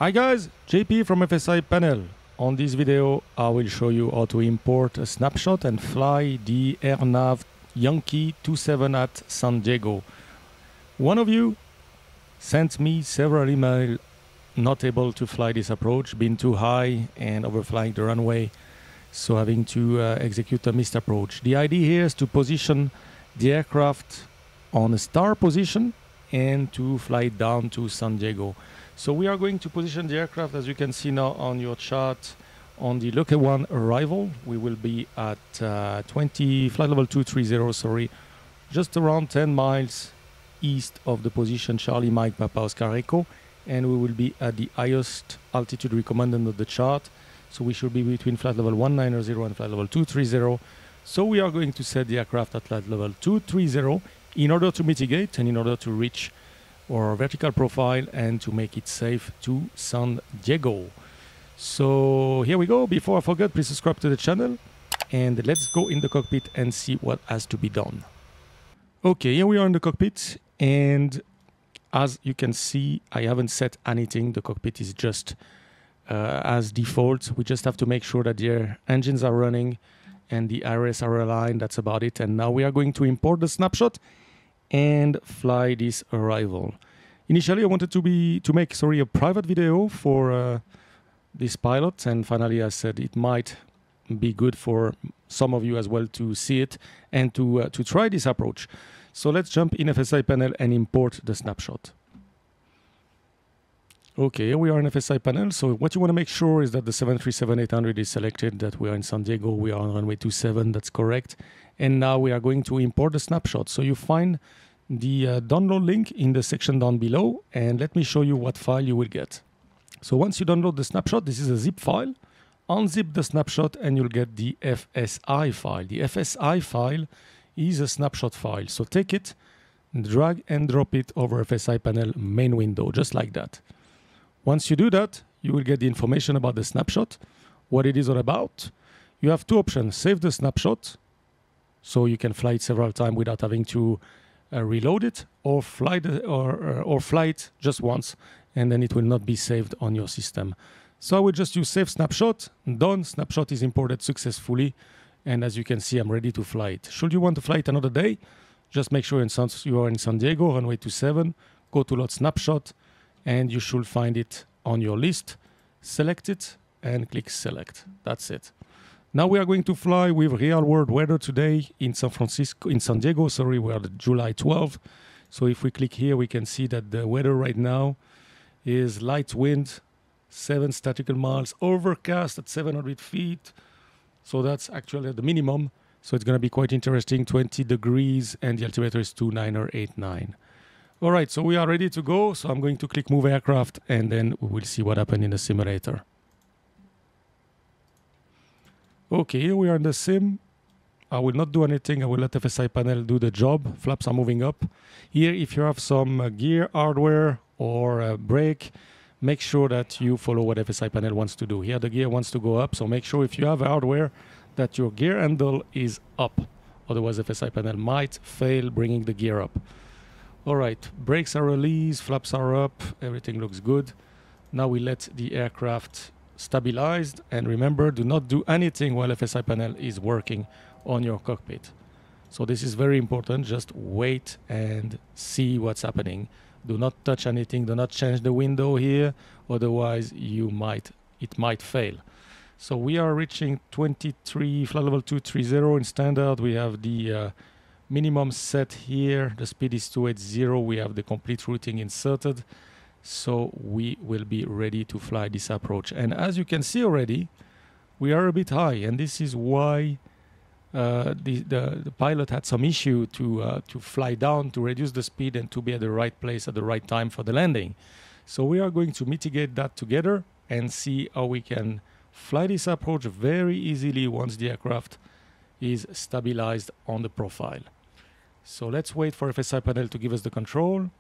Hi guys, JP from FSI Panel. On this video, I will show you how to import a snapshot and fly the RNAV Yankee 27 at San Diego. One of you sent me several emails not able to fly this approach, being too high and overflying the runway, so having to execute a missed approach. The idea here is to position the aircraft on a star position and to fly it down to San Diego. So we are going to position the aircraft, as you can see now on your chart, on the Local 1 arrival. We will be at flight level 230, just around 10 miles east of the position Charlie Mike Papa Oscar Echo, and we will be at the highest altitude recommended of the chart. So we should be between flight level 190 and flight level 230. So we are going to set the aircraft at flight level 230 in order to mitigate and in order to reach our vertical profile and to make it safe to San Diego. So here we go. Before I forget, please subscribe to the channel and let's go in the cockpit and see what has to be done. Okay, here we are in the cockpit, and as you can see, I haven't set anything. The cockpit is just as default. We just have to make sure that the engines are running and the IRS are aligned. That's about it. And now we are going to import the snapshot and fly this arrival. Initially, I wanted to make a private video for this pilot, and finally I said it might be good for some of you as well to see it and to try this approach. So let's jump in FSI Panel and import the snapshot. Okay, here we are in FSI Panel. So what you want to make sure is that the 737-800 is selected, that we are in San Diego, we are on runway 27, that's correct. And now we are going to import the snapshot. So you find the download link in the section down below, and let me show you what file you will get. So once you download the snapshot, this is a zip file. Unzip the snapshot and you'll get the FSI file. The FSI file is a snapshot file. So take it, drag and drop it over FSI Panel main window, just like that. Once you do that, you will get the information about the snapshot, what it is all about. You have two options: save the snapshot, so you can fly it several times without having to reload it, or fly it just once, and then it will not be saved on your system. So I will just use save snapshot. Done. Snapshot is imported successfully, and as you can see, I'm ready to fly it. Should you want to fly it another day, just make sure you are in San Diego, runway 27, go to load snapshot, and you should find it on your list. Select it and click select. That's it. Now we are going to fly with real world weather today in San Diego, sorry, we are July 12th. So if we click here, we can see that the weather right now is light wind, 7 nautical miles, overcast at 700 feet. So that's actually the minimum. So it's going to be quite interesting, 20 degrees, and the altimeter is 2989. All right, so we are ready to go. So I'm going to click move aircraft, and then we will see what happened in the simulator. Okay, here we are in the sim. I will not do anything. I will let FSI Panel do the job. Flaps are moving up. Here, if you have some gear hardware or brake, make sure that you follow what FSI Panel wants to do. Here, the gear wants to go up. So make sure if you have hardware that your gear handle is up. Otherwise, FSI Panel might fail bringing the gear up. All right, brakes are released, flaps are up, everything looks good. Now we let the aircraft stabilized, and remember, do not do anything while FSI Panel is working on your cockpit. So this is very important. Just wait and see what's happening. Do not touch anything, do not change the window here, otherwise it might fail. So we are reaching 23 flight level 230 in standard. We have the minimum set here. The speed is 280. We have the complete routing inserted. So we will be ready to fly this approach. And as you can see already, we are a bit high. And this is why the pilot had some issue to fly down, to reduce the speed and to be at the right place at the right time for the landing. So we are going to mitigate that together and see how we can fly this approach very easily once the aircraft is stabilized on the profile. So let's wait for FSI Panel to give us the control.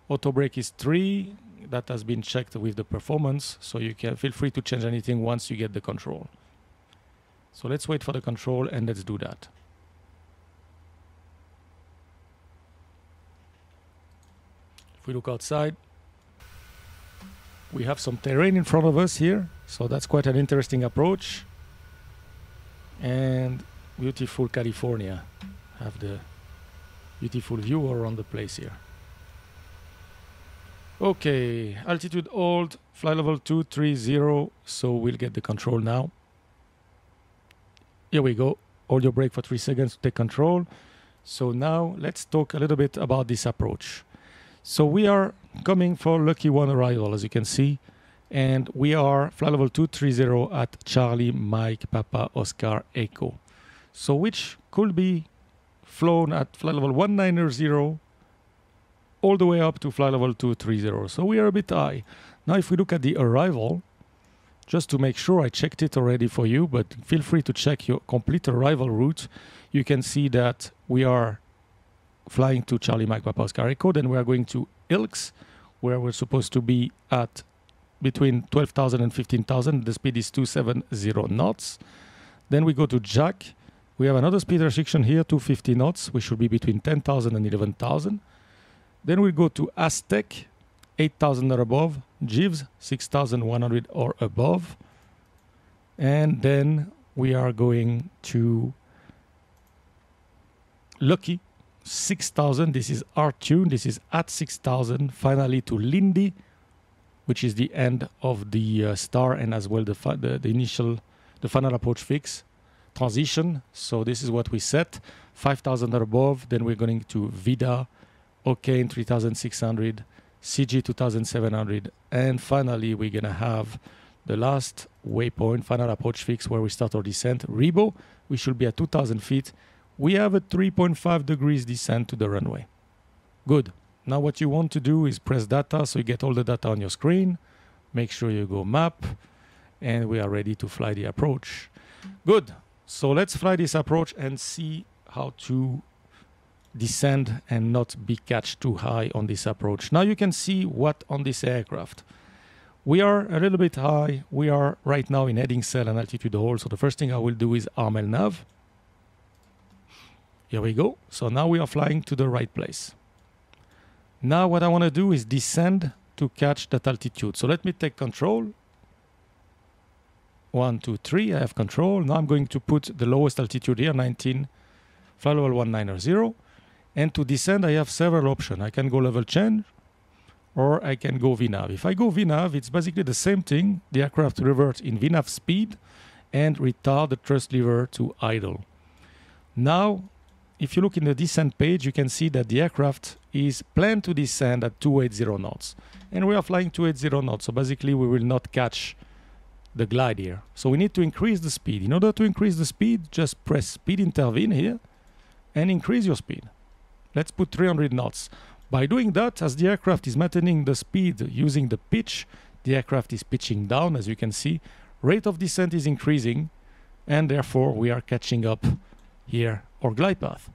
Auto brake is 3. That has been checked with the performance, so you can feel free to change anything once you get the control. So let's wait for the control and let's do that. If we look outside, We have some terrain in front of us here, so that's quite an interesting approach. And beautiful California. Have the beautiful view around the place here. Okay, altitude hold, fly level 230, so we'll get the control now. Here we go. Hold your brake for 3 seconds to take control. So now let's talk a little bit about this approach. So we are coming for Lucky 1 arrival, as you can see, and we are fly level 230 at Charlie, Mike, Papa, Oscar, Echo. So which could be flown at fly level 190 all the way up to fly level 230. So we are a bit high. Now if we look at the arrival, just to make sure, I checked it already for you, but feel free to check your complete arrival route. You can see that we are flying to Charlie, Mike, Papa, Oscar, Echo. Then we are going to Ilks, where we're supposed to be at between 12,000 and 15,000. The speed is 270 knots. Then we go to Jack. We have another speed restriction here, 250 knots. We should be between 10,000 and 11,000. Then we go to Aztec, 8,000 or above. Jeeves, 6,100 or above. And then we are going to Lucky, 6,000. This is our tune. This is at 6,000. Finally to Lindy, which is the end of the star and as well the final approach fix transition. So this is what we set, 5,000 or above. Then we're going to Vida, Ocane 3,600, CG 2,700, and finally we're gonna have the last waypoint, final approach fix, where we start our descent. Rebo, we should be at 2,000 feet. We have a 3.5 degrees descent to the runway. Good. Now what you want to do is press data, so you get all the data on your screen. Make sure you go map, and we are ready to fly the approach. Good. So let's fly this approach and see how to descend and not be catched too high on this approach. Now you can see what on this aircraft. We are a little bit high. We are right now in heading cell and altitude hold. So the first thing I will do is RNAV. Here we go. So now we are flying to the right place. Now what I want to do is descend to catch that altitude. So let me take control. 1, 2, 3, I have control. Now I'm going to put the lowest altitude here, 19, fly level 190. And to descend, I have several options. I can go level change, or I can go VNAV. If I go VNAV, it's basically the same thing. The aircraft reverts in VNAV speed and retard the thrust lever to idle. Now, if you look in the descent page, you can see that the aircraft is planned to descend at 280 knots. And we are flying 280 knots, so basically we will not catch the glide here. So we need to increase the speed. In order to increase the speed, just press speed intervene here and increase your speed. Let's put 300 knots. By doing that, as the aircraft is maintaining the speed using the pitch, the aircraft is pitching down, as you can see. Rate of descent is increasing, and therefore we are catching up here our glide path.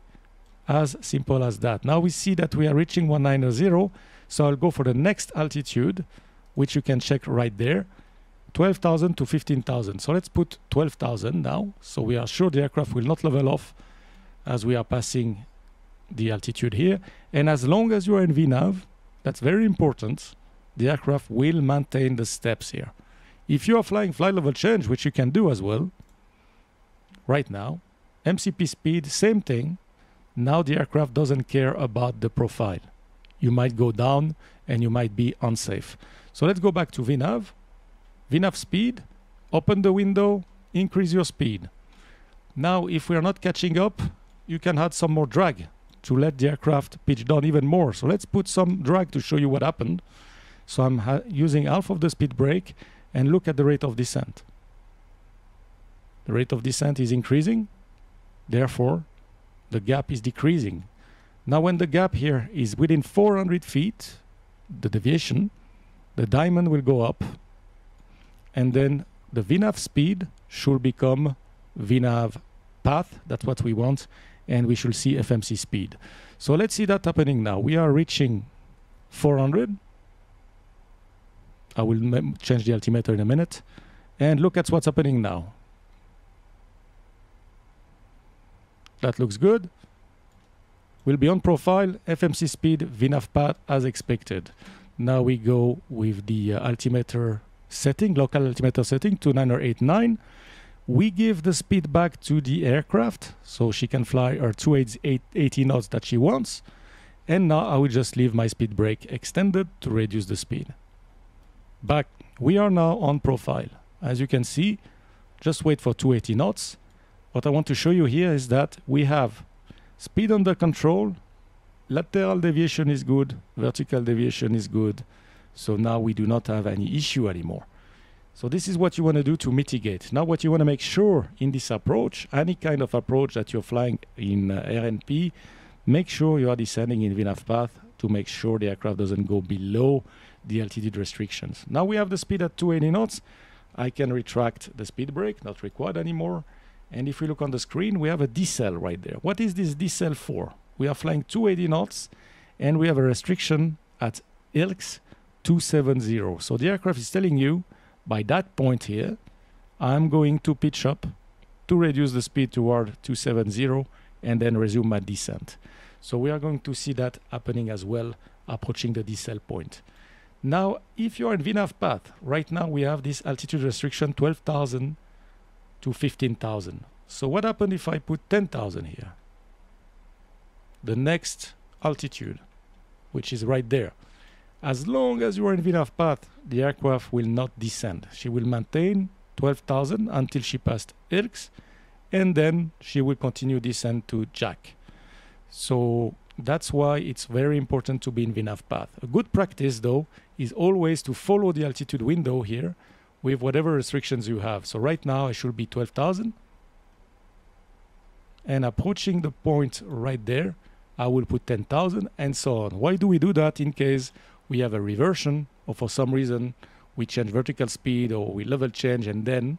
As simple as that. Now we see that we are reaching 190, so I'll go for the next altitude, which you can check right there, 12,000 to 15,000. So let's put 12,000 now, so we are sure the aircraft will not level off as we are passing the altitude here. And as long as you are in VNAV, that's very important, the aircraft will maintain the steps here. If you are flying flight level change, which you can do as well, right now, MCP speed, same thing. Now the aircraft doesn't care about the profile. You might go down and you might be unsafe. So let's go back to VNAV. VNAV speed, open the window, increase your speed. Now, if we are not catching up, you can add some more drag to let the aircraft pitch down even more. So let's put some drag to show you what happened. So I'm using half of the speed brake, and look at the rate of descent. The rate of descent is increasing. Therefore, the gap is decreasing. Now when the gap here is within 400 feet, the deviation, the diamond will go up, and then the VNAV speed should become VNAV path. That's what we want. And we should see FMC speed. So let's see that happening now. We are reaching 400. I will change the altimeter in a minute. And look at what's happening now. That looks good. We'll be on profile, FMC speed, VNAV path as expected. Now we go with the altimeter setting, local altimeter setting, 29089. We give the speed back to the aircraft so she can fly her 280 knots that she wants. And now I will just leave my speed brake extended to reduce the speed. Back, we are now on profile. As you can see, just wait for 280 knots. What I want to show you here is that we have speed under control, lateral deviation is good, vertical deviation is good. So now we do not have any issue anymore. So this is what you want to do to mitigate. Now what you want to make sure in this approach, any kind of approach that you're flying in RNP, make sure you are descending in VNAV path to make sure the aircraft doesn't go below the altitude restrictions. Now we have the speed at 280 knots. I can retract the speed brake, not required anymore. And if we look on the screen, we have a decel right there. What is this decel for? We are flying 280 knots and we have a restriction at ILX 270. So the aircraft is telling you, by that point here, I'm going to pitch up to reduce the speed toward 270 and then resume my descent. So we are going to see that happening as well, approaching the decel point. Now, if you're in VNAV path, right now we have this altitude restriction 12,000 to 15,000. So what happens if I put 10,000 here? The next altitude, which is right there. As long as you are in VNAV path, the aircraft will not descend. She will maintain 12,000 until she passed ILX, and then she will continue descent to jack. So that's why it's very important to be in VNAV path. A good practice, though, is always to follow the altitude window here with whatever restrictions you have. So right now I should be 12,000. And approaching the point right there, I will put 10,000 and so on. Why do we do that? In case we have a reversion or for some reason we change vertical speed or we level change and then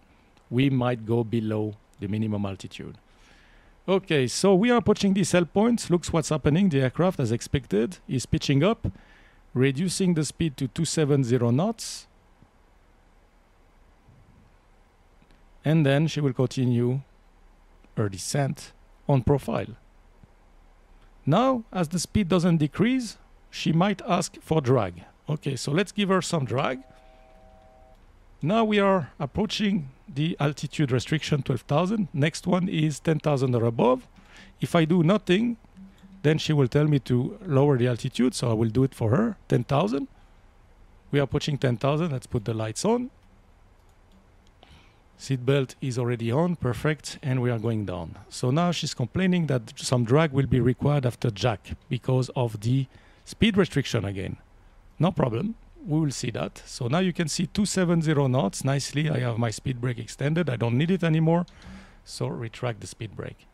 we might go below the minimum altitude. Okay, so we are approaching the decel point. Looks what's happening. The aircraft, as expected, is pitching up, reducing the speed to 270 knots. And then she will continue her descent on profile. Now, as the speed doesn't decrease, she might ask for drag. Okay, so let's give her some drag. Now we are approaching the altitude restriction 12,000. Next one is 10,000 or above. If I do nothing, then she will tell me to lower the altitude, so I will do it for her, 10,000. We are approaching 10,000. Let's put the lights on. Seatbelt is already on, perfect, and we are going down. So now she's complaining that some drag will be required after jack because of the speed restriction again. No problem, we will see that. So now you can see 270 knots nicely. I have my speed brake extended, I don't need it anymore. So retract the speed brake.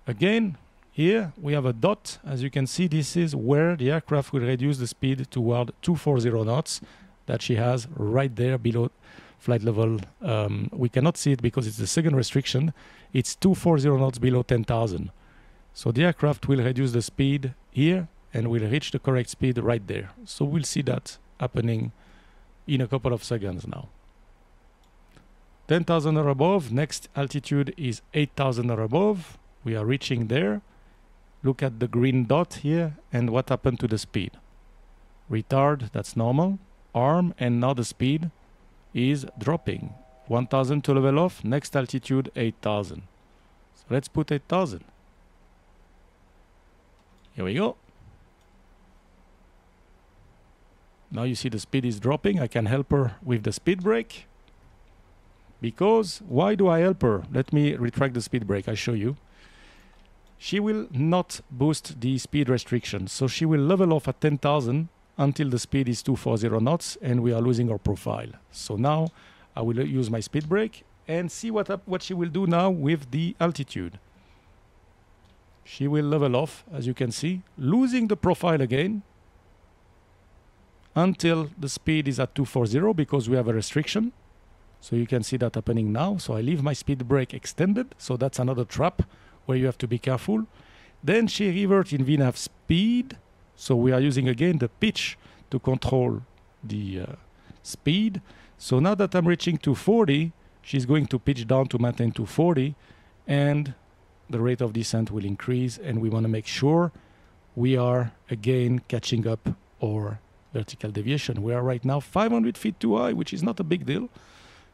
Again, here we have a dot. As you can see, this is where the aircraft will reduce the speed toward 240 knots that she has right there below flight level. We cannot see it because it's the second restriction. It's 240 knots below 10,000. So the aircraft will reduce the speed here and will reach the correct speed right there. So we'll see that happening in a couple of seconds now. 10,000 or above. Next altitude is 8,000 or above. We are reaching there. Look at the green dot here and what happened to the speed. Retard, that's normal. Arm, and now the speed is dropping. 1,000 to level off. Next altitude 8,000. So let's put 8,000. Here we go. Now you see the speed is dropping. I can help her with the speed brake. Because, why do I help her? Let me retract the speed brake, I show you. She will not boost the speed restriction. So she will level off at 10,000 until the speed is 240 knots and we are losing our profile. So now I will use my speed brake and see what she will do now with the altitude. She will level off, as you can see, losing the profile again until the speed is at 240 because we have a restriction. So you can see that happening now. So I leave my speed brake extended. So that's another trap where you have to be careful. Then she reverts in VNAV speed. So we are using again the pitch to control the speed. So now that I'm reaching 240, she's going to pitch down to maintain 240 and the rate of descent will increase, and we want to make sure we are again catching up our vertical deviation. We are right now 500 feet too high, which is not a big deal.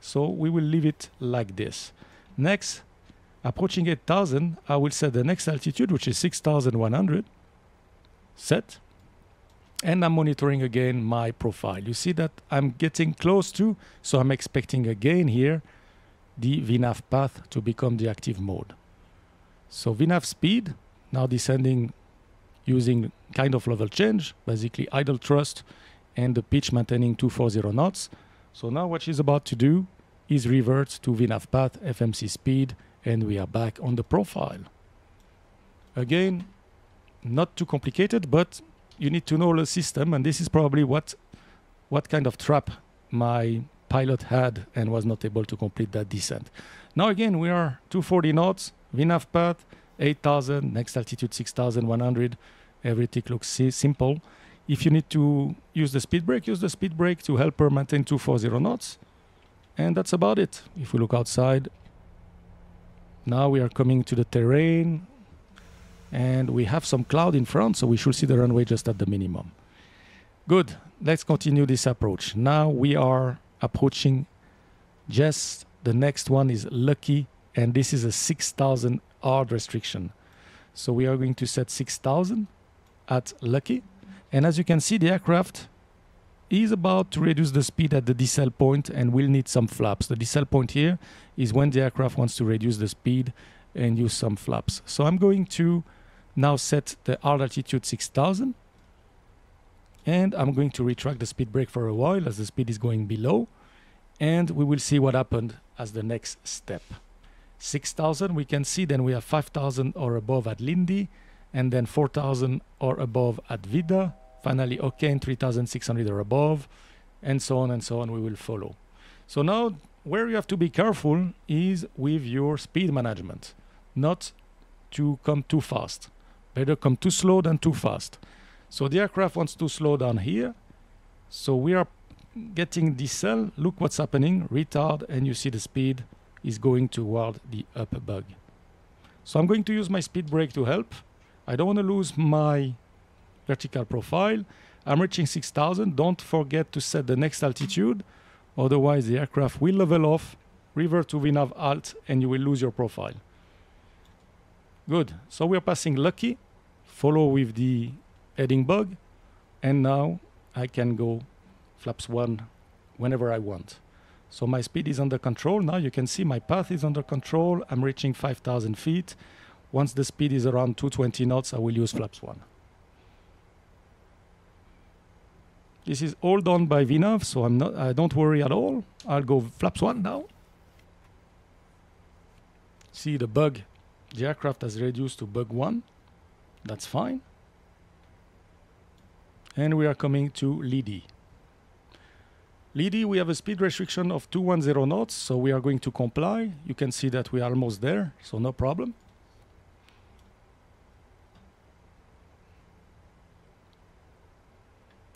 So we will leave it like this. Next, approaching 8,000, I will set the next altitude, which is 6,100. Set. And I'm monitoring again my profile. You see that I'm getting close to, so I'm expecting again here the VNAV path to become the active mode. So VNAV speed, now descending using kind of level change, basically idle thrust and the pitch maintaining 240 knots. So now what she's about to do is revert to VNAV path, FMC speed, and we are back on the profile. Again, not too complicated, but you need to know the system, and this is probably what kind of trap my pilot had and was not able to complete that descent. Now again, we are 240 knots, VNAV path, 8,000, next altitude 6,100. Everything looks simple. If you need to use the speed brake, use the speed brake to help her maintain 240 knots. And that's about it. If we look outside, now we are coming to the terrain, and we have some cloud in front, so we should see the runway just at the minimum. Good. Let's continue this approach. Now we are approaching just the next one is Lucky, and this is a 6,000 hard restriction. So we are going to set 6,000 at Lucky, and as you can see, the aircraft is about to reduce the speed at the decel point and will need some flaps. The decel point here is when the aircraft wants to reduce the speed and use some flaps. So I'm going to now set the hard altitude 6,000, and I'm going to retract the speed brake for a while as the speed is going below, and we will see what happened as the next step. 6,000, we can see then we have 5,000 or above at Lindy, and then 4,000 or above at Vida. Finally, okay, and 3,600 or above, and so on, we will follow. So now, where you have to be careful is with your speed management, not to come too fast. Better come too slow than too fast. So the aircraft wants to slow down here. So we are getting decel. Look what's happening, retard, and you see the speed is going toward the up bug. So I'm going to use my speed brake to help. I don't want to lose my vertical profile. I'm reaching 6,000. Don't forget to set the next altitude. Otherwise, the aircraft will level off, revert to VNAV alt, and you will lose your profile. Good. So we're passing Lucky. Follow with the heading bug. And now I can go flaps 1 whenever I want. So my speed is under control. Now you can see my path is under control. I'm reaching 5,000 feet. Once the speed is around 220 knots, I will use flaps 1. This is all done by VNAV, so I don't worry at all. I'll go flaps 1 now. See the bug. The aircraft has reduced to bug 1. That's fine. And we are coming to Lidi. Lidi, we have a speed restriction of 210 knots, so we are going to comply. You can see that we are almost there, so no problem.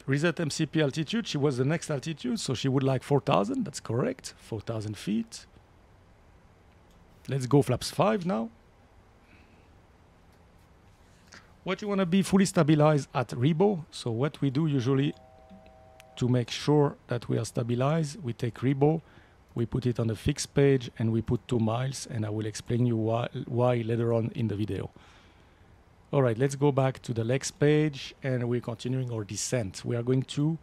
Reset MCP altitude, she was the next altitude, so she would like 4,000, that's correct, 4,000 feet. Let's go flaps 5 now. What you want to be fully stabilized at Rebo, so what we do usually to make sure that we are stabilized, we take Rebo, we put it on the fixed page, and we put 2 miles, and I will explain you why later on in the video. All right, let's go back to the legs page, and we're continuing our descent. We are going to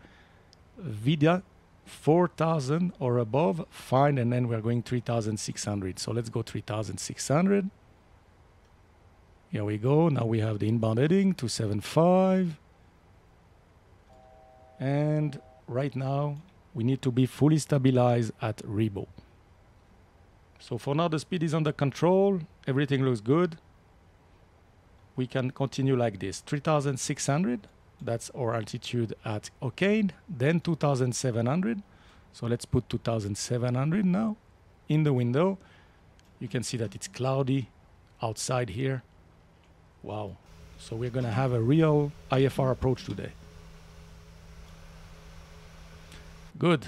Vida 4,000 or above, fine, and then we're going 3,600. So let's go 3,600. Here we go. Now we have the inbound heading 275. And right now, we need to be fully stabilized at Rebo. So for now, the speed is under control. Everything looks good. We can continue like this. 3,600, that's our altitude at O'Kane. Then 2,700. So let's put 2,700 now in the window. You can see that it's cloudy outside here. Wow. So we're going to have a real IFR approach today. Good.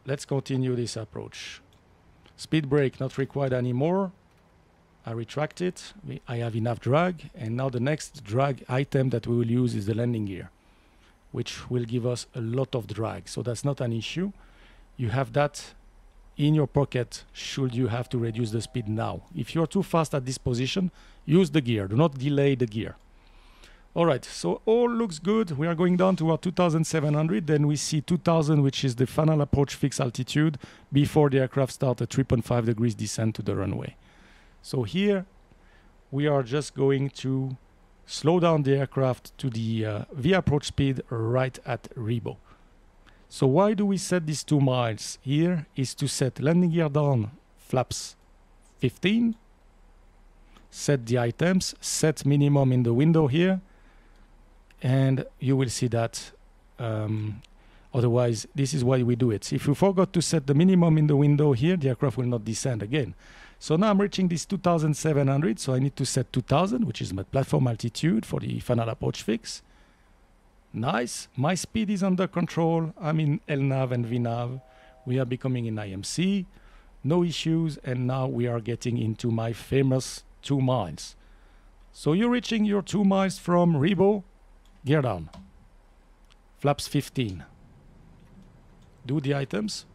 Let's continue this approach. Speed brake not required anymore. I retract it. I have enough drag. And now the next drag item that we will use is the landing gear. which will give us a lot of drag. So that's not an issue. You have that in your pocket should you have to reduce the speed now. If you're too fast at this position, use the gear. Do not delay the gear. All right, so all looks good. We are going down to our 2,700. Then we see 2,000, which is the final approach fixed altitude before the aircraft starts a 3.5 degrees descent to the runway. So here we are just going to slow down the aircraft to the V approach speed right at REBO. So why do we set these 2 miles? Here is to set landing gear down, flaps 15, set the items, set minimum in the window here, and you will see that otherwise this is why we do it. If you forgot to set the minimum in the window here, the aircraft will not descend again. So now I'm reaching this 2,700, so I need to set 2,000, which is my platform altitude for the final approach fix. Nice, my speed is under control. I'm in LNAV and VNAV. We are becoming in IMC, no issues, and now we are getting into my famous 2 miles. So you're reaching your 2 miles from REBO, gear down, flaps 15. Do the items,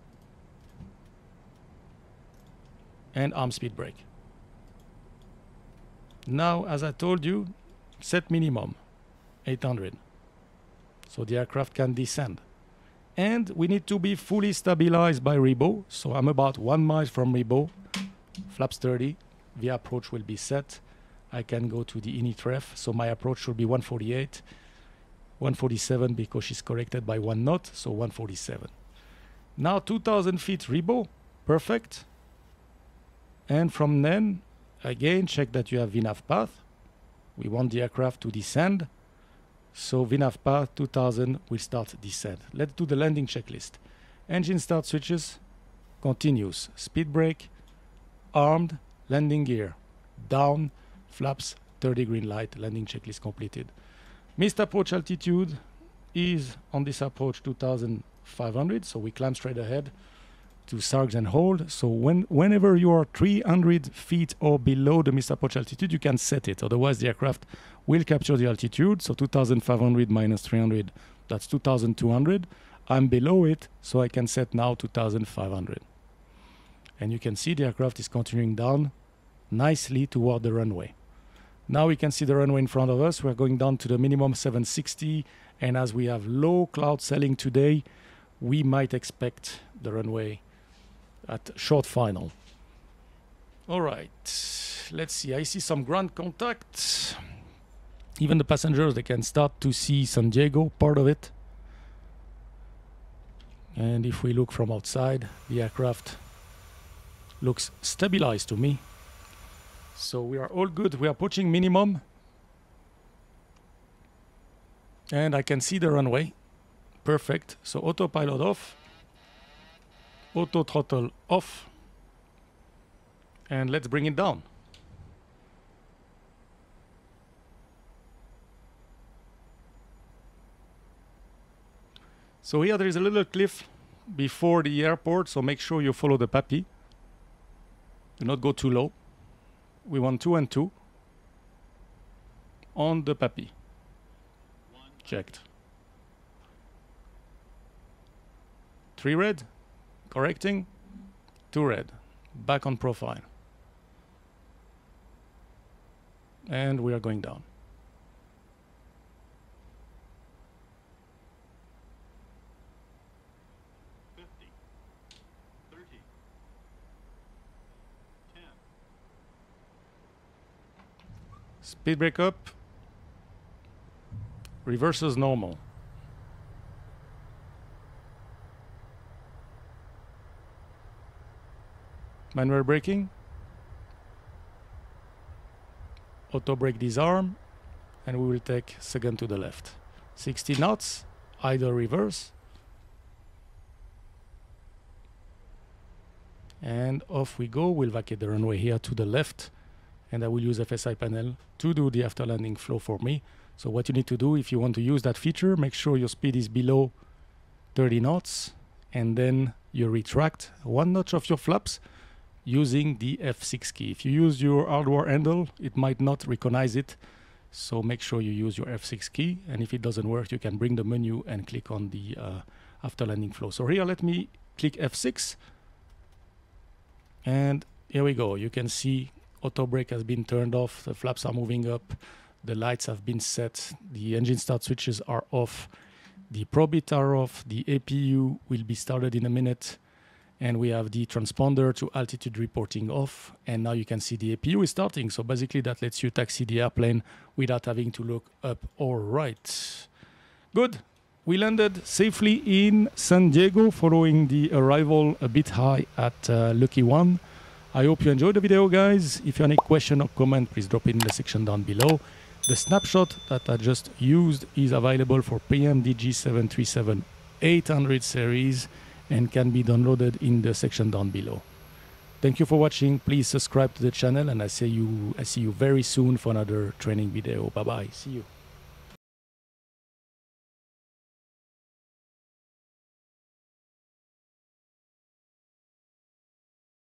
and arm speed brake. Now, as I told you, set minimum, 800. So the aircraft can descend. And we need to be fully stabilized by REBO. So I'm about 1 mile from REBO, flaps 30, the approach will be set. I can go to the init ref, so my approach should be 148, 147 because she's corrected by 1 knot, so 147. Now 2,000 feet REBO, perfect. And from then, again, check that you have VNAV path. We want the aircraft to descend. So VNAV path 2000 will start descent. Let's do the landing checklist. Engine start switches, continuous, speed brake, armed, landing gear, down, flaps, 30 green light, landing checklist completed. Missed approach altitude is on this approach 2,500, so we climb straight ahead to SARGs and hold. So whenever you are 300 feet or below the missed approach altitude, you can set it. Otherwise, the aircraft will capture the altitude. So 2,500 minus 300, that's 2,200. I'm below it, so I can set now 2,500. And you can see the aircraft is continuing down nicely toward the runway. Now we can see the runway in front of us. We're going down to the minimum 760. And as we have low cloud sailing today, we might expect the runway at short final. All right, let's see. I see some ground contact. Even the passengers, they can start to see San Diego, part of it. And if we look from outside, the aircraft looks stabilized to me. So we are all good. We are approaching minimum. And I can see the runway. Perfect. So autopilot off. Auto throttle off. And let's bring it down. So here there is a little cliff before the airport, so make sure you follow the PAPI. Do not go too low. We want 2 and 2 on the PAPI. Checked. 3 red, correcting, 2 red, back on profile. And we are going down. Speed brake up, reverses normal. Manual braking, auto brake disarm, and we will take second to the left. 60 knots, idle reverse, and off we go. We'll vacate the runway here to the left, and I will use FSI panel to do the after landing flow for me. So what you need to do if you want to use that feature, make sure your speed is below 30 knots, and then you retract 1 notch of your flaps using the F6 key. If you use your hardware handle, it might not recognize it. So make sure you use your F6 key, and if it doesn't work, you can bring the menu and click on the after landing flow. So here, let me click F6, and here we go. You can see auto brake has been turned off, the flaps are moving up, the lights have been set, the engine start switches are off, the probe bits are off, the APU will be started in a minute, and we have the transponder to altitude reporting off, and now you can see the APU is starting. So basically that lets you taxi the airplane without having to look up or right. Good. We landed safely in San Diego following the arrival a bit high at Lucky One. I hope you enjoyed the video, guys. If you have any question or comment, please drop it in the section down below. The snapshot that I just used is available for PMDG 737-800 series and can be downloaded in the section down below. Thank you for watching. Please subscribe to the channel, and I see you very soon for another training video. Bye bye. See you.